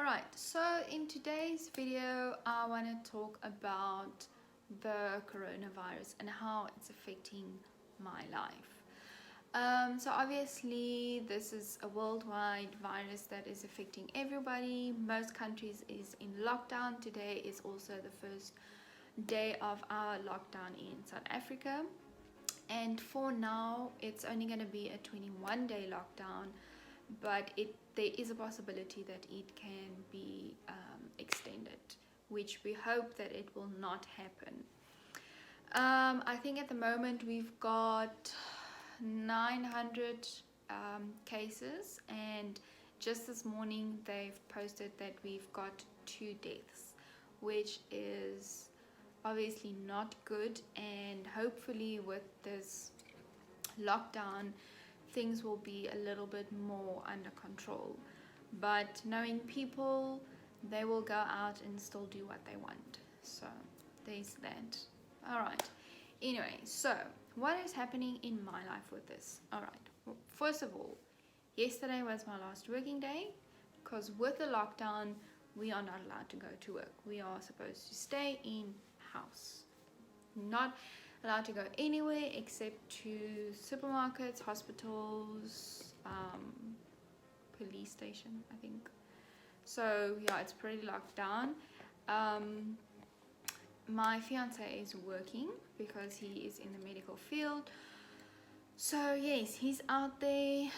Alright, so in today's video I want to talk about the coronavirus and how it's affecting my life. So obviously this is a worldwide virus that is affecting everybody. Most countries is in lockdown. Today is also the first day of our lockdown in South Africa, and for now it's only going to be a 21-day lockdown, but there is a possibility that it can be extended, which we hope that it will not happen. I think at the moment we've got 900 cases, and just this morning they've posted that we've got 2 deaths, which is obviously not good, and hopefully with this lockdown things will be a little bit more under control. But knowing people, they will go out and still do what they want, so there's that. Alright, anyway, so what is happening in my life with this? Alright, well, first of all, yesterday was my last working day, because with the lockdown we are not allowed to go to work. We are supposed to stay in house, not allowed to go anywhere except to supermarkets, hospitals, police station, I think. So yeah, it's pretty locked down. My fiance is working because he is in the medical field, so yes, he's out there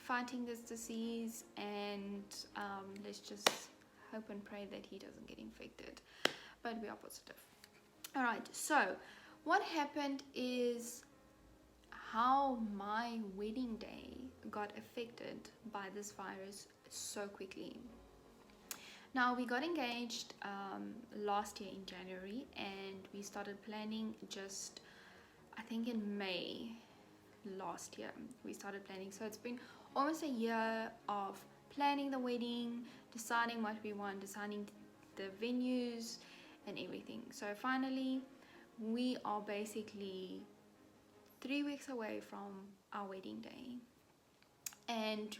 fighting this disease, and let's just hope and pray that he doesn't get infected, but we are positive. Alright, so what happened is how my wedding day got affected by this virus so quickly. Now, we got engaged last year in January, and we started planning just, I think in May last year we started planning. So it's been almost a year of planning the wedding, deciding what we want, deciding the venues and everything. So finally we are basically 3 weeks away from our wedding day, and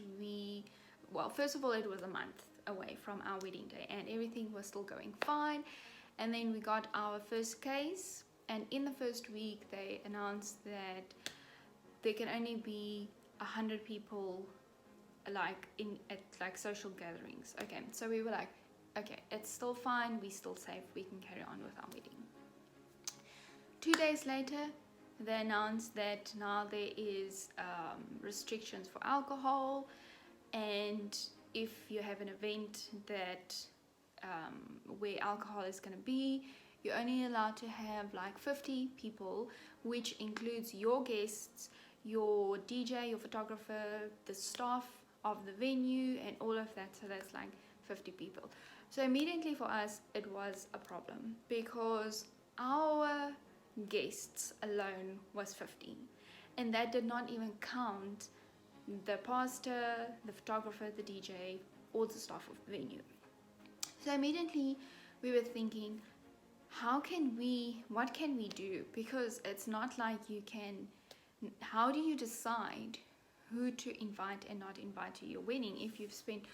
well, first of all, it was a month away from our wedding day and everything was still going fine. And then we got our first case, and in the first week they announced that there can only be 100 people at social gatherings. Okay, so we were like, okay, it's still fine, we're still safe, we can carry on with our wedding. 2 days later they announced that now there is restrictions for alcohol, and if you have an event that where alcohol is going to be, you're only allowed to have like 50 people, which includes your guests, your DJ, your photographer, the staff of the venue and all of that. So that's like 50 people. So immediately for us it was a problem, because our guests alone was 15, and that did not even count the pastor, the photographer, the DJ, all the staff of the venue. So immediately we were thinking, what can we do? Because it's not like how do you decide who to invite and not invite to your wedding if you've spent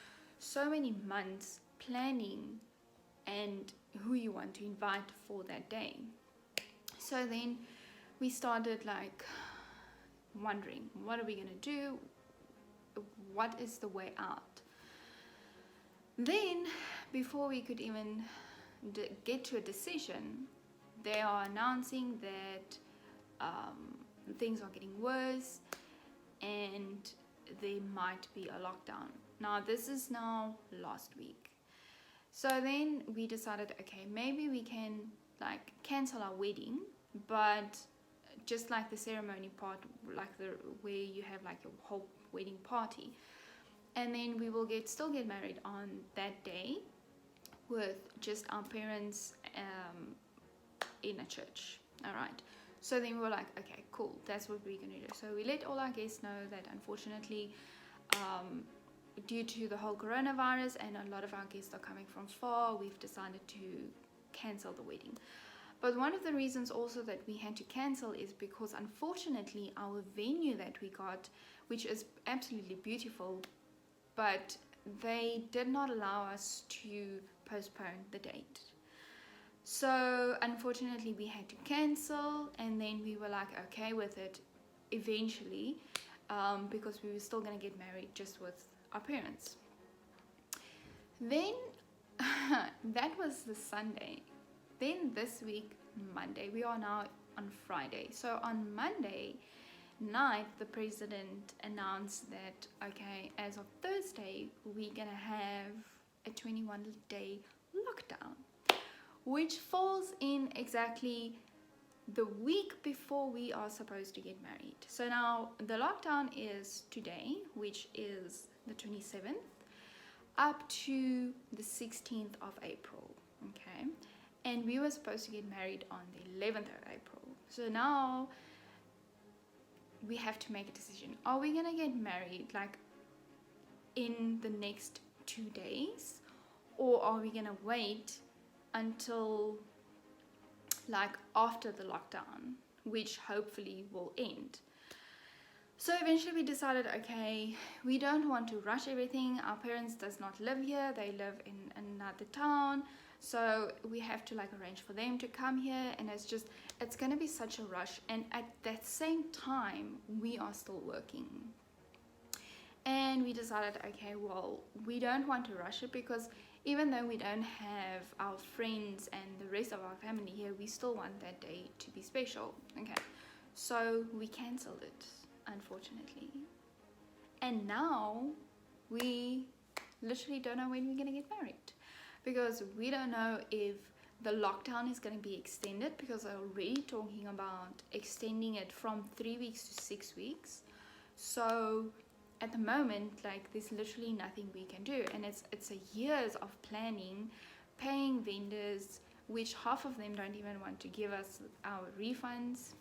so many months planning and who you want to invite for that day? So then we started like wondering, what are we going to do? What is the way out? Then, before we could even get to a decision, they are announcing that things are getting worse and there might be a lockdown. Now, this is now last week. So then we decided, okay, maybe we can like cancel our wedding, but just like the ceremony part, like where you have like a whole wedding party, and then we will still get married on that day with just our parents in a church. All right, so then we were like, okay, cool, that's what we're gonna do. So we let all our guests know that unfortunately due to the whole coronavirus and a lot of our guests are coming from far, we've decided to cancel the wedding. But one of the reasons also that we had to cancel is because unfortunately our venue that we got, which is absolutely beautiful, but they did not allow us to postpone the date. So unfortunately we had to cancel, and then we were like okay with it eventually, because we were still going to get married just with our parents. Then that was the Sunday. Then this week, Monday, we are now on Friday. So on Monday night, the president announced that okay, as of Thursday, we're gonna have a 21-day lockdown, which falls in exactly the week before we are supposed to get married. So now the lockdown is today, which is the 27th, up to the 16th of April, okay? And we were supposed to get married on the 11th of April. So now we have to make a decision. Are we gonna get married like in the next 2 days, or are we gonna wait until like after the lockdown, which hopefully will end? So eventually we decided, okay, we don't want to rush everything. Our parents does not live here, they live in another town, so we have to like arrange for them to come here, and it's gonna be such a rush. And at that same time we are still working, and we decided, okay, well, we don't want to rush it, because even though we don't have our friends and the rest of our family here, we still want that day to be special. Okay, so we canceled it, unfortunately. And now we literally don't know when we're gonna get married, because we don't know if the lockdown is going to be extended, because they're already talking about extending it from 3 weeks to 6 weeks. So at the moment, like, there's literally nothing we can do, and it's a years of planning, paying vendors, which half of them don't even want to give us our refunds.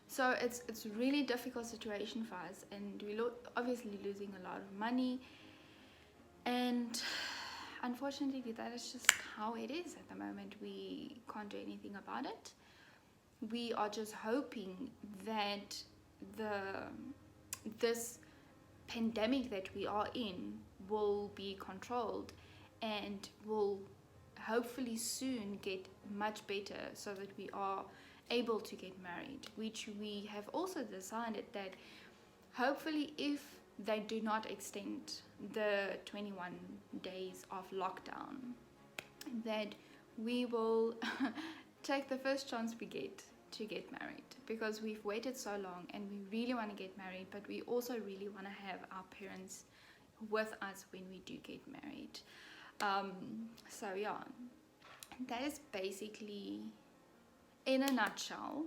So it's a really difficult situation for us, and we're obviously losing a lot of money, and unfortunately that is just how it is at the moment. We can't do anything about it. We are just hoping that this pandemic that we are in will be controlled, and will hopefully soon get much better, so that we are able to get married, which we have also decided that hopefully, if they do not extend the 21 days of lockdown, that we will take the first chance we get to get married, because we've waited so long and we really want to get married, but we also really want to have our parents with us when we do get married. So yeah, that is basically, in a nutshell,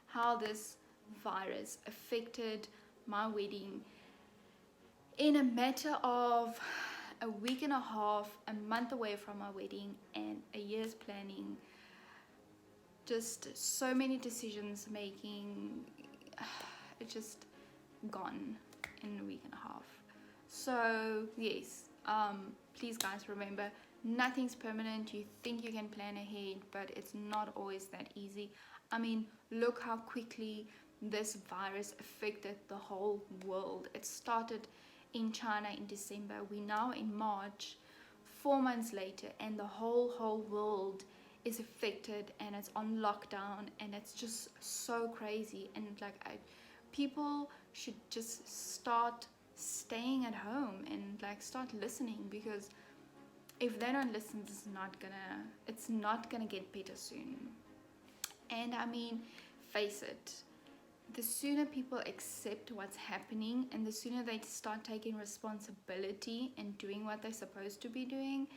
how this virus affected my wedding in a matter of a week and a half, a month away from our wedding, and a year's planning. Just so many decisions making. It's just gone in a week and a half. So yes, please guys, remember, nothing's permanent. You think you can plan ahead, but it's not always that easy. I mean, look how quickly this virus affected the whole world. It started in China in December. We're now in March, 4 months later, and the whole world is affected, and it's on lockdown, and it's just so crazy. And like, people should just start staying at home and like start listening, because if they don't listen, it's not gonna get better soon. And I mean, face it, the sooner people accept what's happening, and the sooner they start taking responsibility and doing what they're supposed to be doing,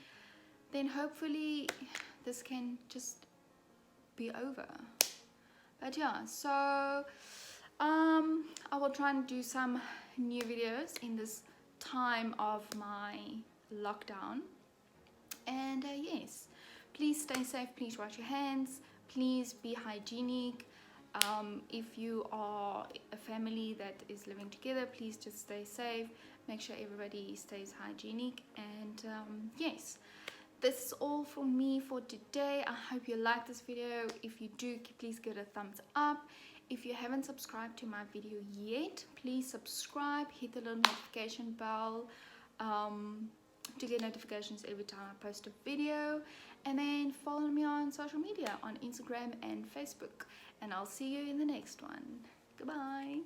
then hopefully this can just be over. But yeah, so I will try and do some new videos in this time of my lockdown. And yes, please stay safe, please wash your hands, please be hygienic. If you are a family that is living together, please just stay safe, make sure everybody stays hygienic. And yes, this is all from me for today. I hope you like this video. If you do, please give it a thumbs up. If you haven't subscribed to my video yet, please subscribe, hit the little notification bell to get notifications every time I post a video, and then follow me on social media on Instagram and Facebook, and I'll see you in the next one. Goodbye.